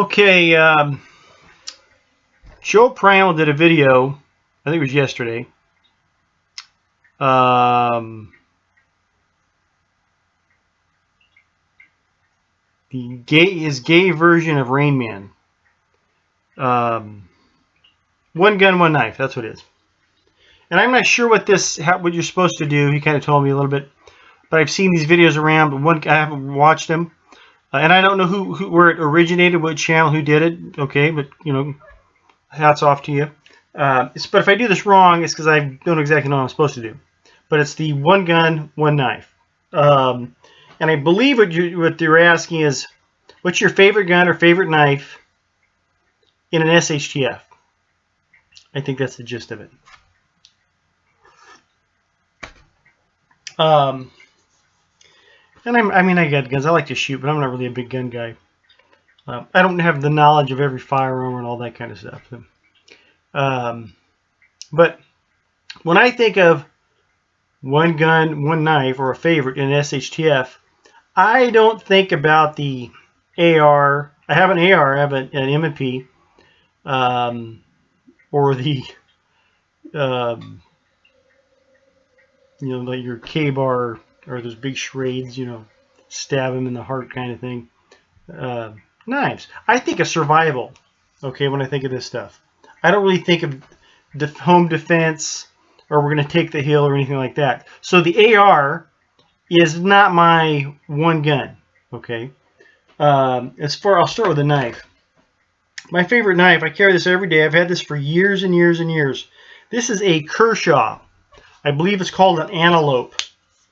Okay, Joe Primal did a video, I think it was yesterday. His gay version of Rain Man. One gun, one knife. That's what it is. And I'm not sure what you're supposed to do. He kind of told me a little bit, but I've seen these videos around, but I haven't watched them, and I don't know where it originated, what channel, who did it. Okay, but hats off to you. But if I do this wrong, it's because I don't exactly know what I'm supposed to do. But it's the one gun, one knife. And I believe what you're asking is, what's your favorite gun or favorite knife in an SHTF? I think that's the gist of it. And I got guns. I like to shoot, but I'm not really a big gun guy. I don't have the knowledge of every firearm and all that kind of stuff. But when I think of one gun, one knife, or a favorite in an SHTF, I don't think about the AR. I have an AR, I have an M&P, or the, like your K-bar, or those big Schrades, stab him in the heart kind of thing. Knives. I think of survival, okay, when I think of this stuff. I don't really think of home defense, or we're going to take the hill or anything like that. So the AR is not my one gun, okay? I'll start with the knife. My favorite knife, I carry this every day. I've had this for years and years and years. This is a Kershaw. I believe it's called an antelope.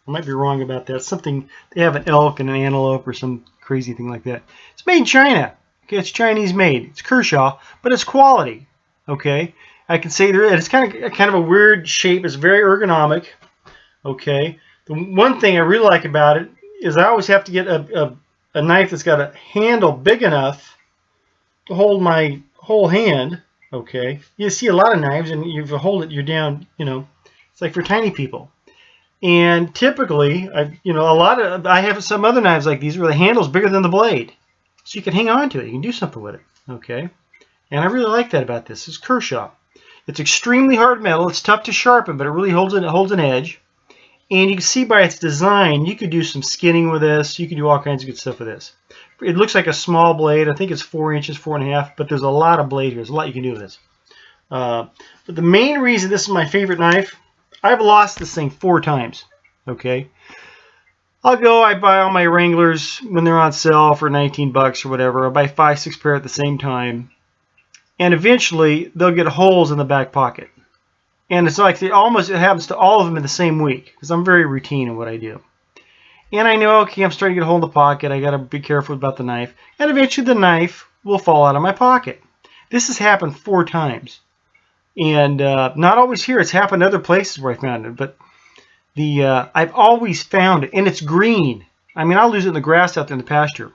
I might be wrong about that. Something, they have an elk and an antelope or some crazy thing like that. It's made in China. Okay, it's Chinese made. It's Kershaw, but it's quality. Okay, I can say it's kind of a weird shape. It's very ergonomic. Okay, the one thing I really like about it is I always have to get a knife that's got a handle big enough to hold my whole hand. Okay, you see a lot of knives, and if you hold it, you're down. It's like for tiny people. And typically, I have some other knives like these where the handle's bigger than the blade, so you can hang on to it. You can do something with it. Okay, and I really like that about this. It's Kershaw. It's extremely hard metal. It's tough to sharpen, but it really holds an edge. And you can see by its design, you could do some skinning with this. You could do all kinds of good stuff with this. It looks like a small blade. I think it's 4 inches, 4.5, but there's a lot of blade here. There's a lot you can do with this. But the main reason this is my favorite knife, I've lost this thing 4 times. Okay, I buy all my Wranglers when they're on sale for 19 bucks or whatever. I buy 5, 6 pair at the same time, and eventually they'll get holes in the back pocket. And it's like it happens to all of them in the same week, because I'm very routine in what I do. And I know, okay, I'm starting to get a hole in the pocket. I got to be careful about the knife, and eventually the knife will fall out of my pocket. This has happened 4 times. And not always here. It's happened other places where I found it. But I've always found it. And it's green. I mean, I'll lose it in the grass out there in the pasture.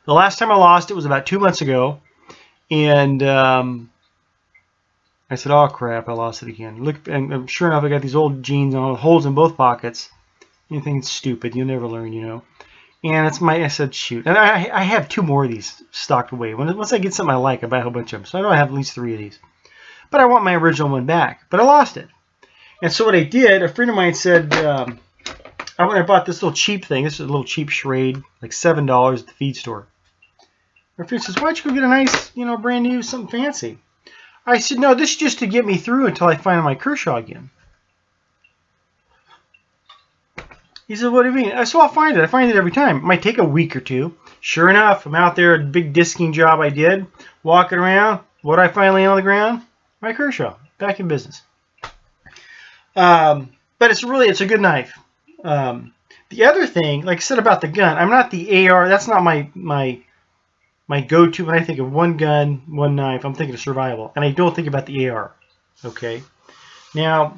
The last time I lost it was about 2 months ago. And I said, oh, crap, I lost it again. Look, and sure enough, I got these old jeans on with holes in both pockets. You think it's stupid. You'll never learn, And I said, shoot. And I have 2 more of these stocked away. Once I get something I like, I buy a whole bunch of them. So I know I have at least 3 of these. But I want my original one back. But I lost it. And so what I did, a friend of mine said, I bought this little cheap thing. This is a little cheap Schrade, like $7 at the feed store. My friend says, why don't you go get a nice, brand new, something fancy? I said, no, this is just to get me through until I find my Kershaw again. He said, what do you mean? I said, I'll find it. I find it every time. It might take a week or 2. Sure enough, I'm out there, a big disking job I did, walking around. What I find laying on the ground? My Kershaw. Back in business. But it's a good knife. The other thing, like I said about the gun, I'm not the AR. That's not my go-to when I think of one gun, one knife. I'm thinking of survival, and I don't think about the AR. Okay. Now,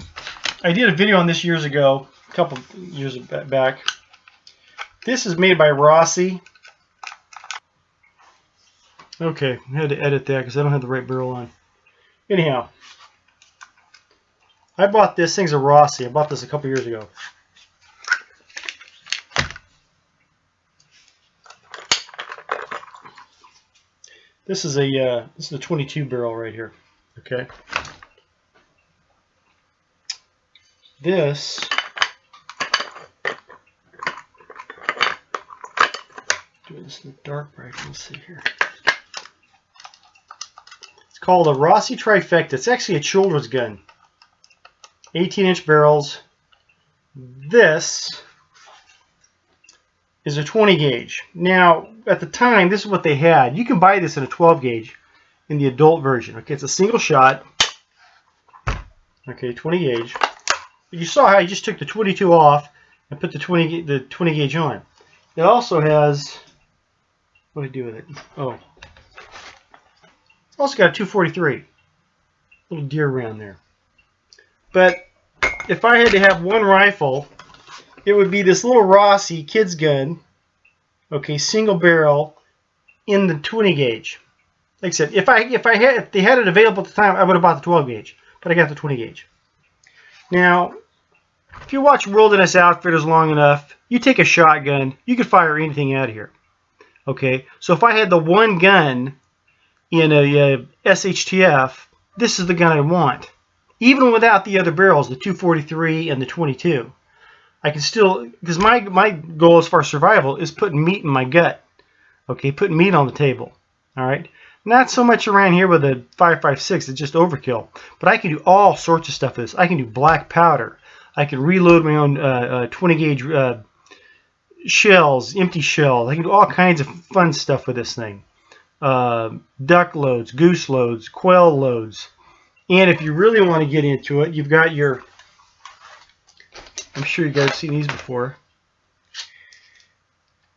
I did a video on this years ago, a couple years back. This is made by Rossi. Okay, I had to edit that because I don't have the right barrel on. Anyhow, I bought this. Thing's a Rossi. I bought this a couple years ago. This is a 22 barrel right here. Okay. This do this in the dark bright. Let's see here. It's called a Rossi Trifecta. It's actually a children's gun. 18-inch barrels. This is a 20 gauge. Now, at the time, this is what they had. You can buy this in a 12 gauge in the adult version. Okay, it's a single shot. Okay, 20 gauge. But you saw how I just took the 22 off and put the 20 gauge on. It also has, what do I do with it? Oh, it's also got a 243. Little deer around there. But if I had to have one rifle, it would be this little Rossi kids gun, okay, single barrel in the 20 gauge. Like I said, if they had it available at the time, I would have bought the 12 gauge, but I got the 20 gauge. Now, if you watch Wilderness Outfitters long enough, you take a shotgun, you could fire anything out of here. Okay, so if I had the one gun in a SHTF, this is the gun I want. Even without the other barrels, the 243 and the 22. I can still, because my goal as far as survival is putting meat in my gut. Okay, putting meat on the table. All right, not so much around here with a 5.56, it's just overkill. But I can do all sorts of stuff with this. I can do black powder. I can reload my own 20 gauge shells, empty shells. I can do all kinds of fun stuff with this thing. Duck loads, goose loads, quail loads. And if you really want to get into it, you've got your, I'm sure you guys have seen these before.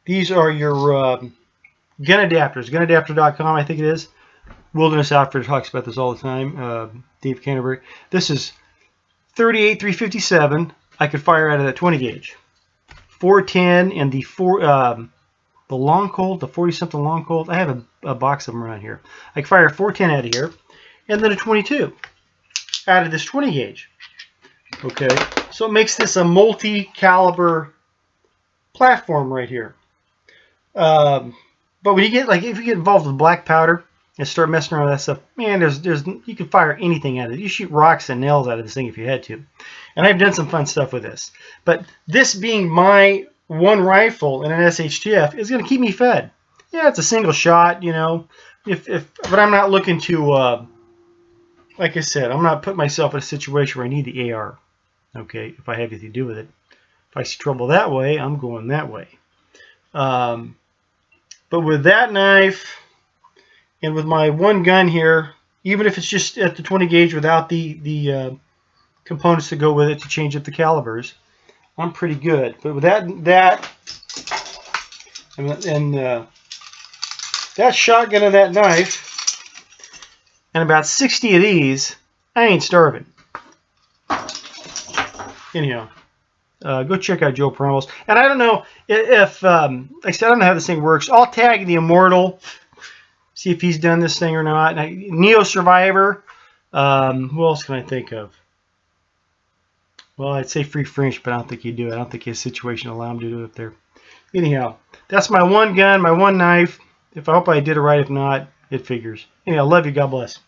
These are your gun adapters. Gunadapter.com, I think it is. Wilderness Outfitters talks about this all the time. Dave Canterbury. This is 38-357. I could fire out of that 20 gauge. 410 and the long Colt, the 40-something long Colt. I have a box of them around here. I can fire 410 out of here, and then a 22 out of this 20 gauge. Okay, so it makes this a multi-caliber platform right here. But when you get, like, if you get involved with black powder and start messing around with that stuff, man, you can fire anything out of it. You shoot rocks and nails out of this thing if you had to. And I've done some fun stuff with this. But this being my one rifle in an SHTF is going to keep me fed. Yeah, it's a single shot, you know. But I'm not looking to, like I said, I'm not putting myself in a situation where I need the AR. Okay, if I have anything to do with it. If I see trouble that way, I'm going that way. But with that knife and with my one gun here, even if it's just at the 20 gauge without the components to go with it to change up the calibers, I'm pretty good. But with that shotgun and that knife and about 60 of these, I ain't starving. Anyhow, go check out Joe Paramos. And I don't know if like I said, I don't know how this thing works. I'll tag the Immortal, see if he's done this thing or not. Neo Survivor. Who else can I think of? Well, I'd say Free French, but I don't think he'd do it. I don't think his situation allowed him to do it there. Anyhow, that's my one gun, my one knife. If I hope I did it right. If not, it figures. Anyhow, love you. God bless.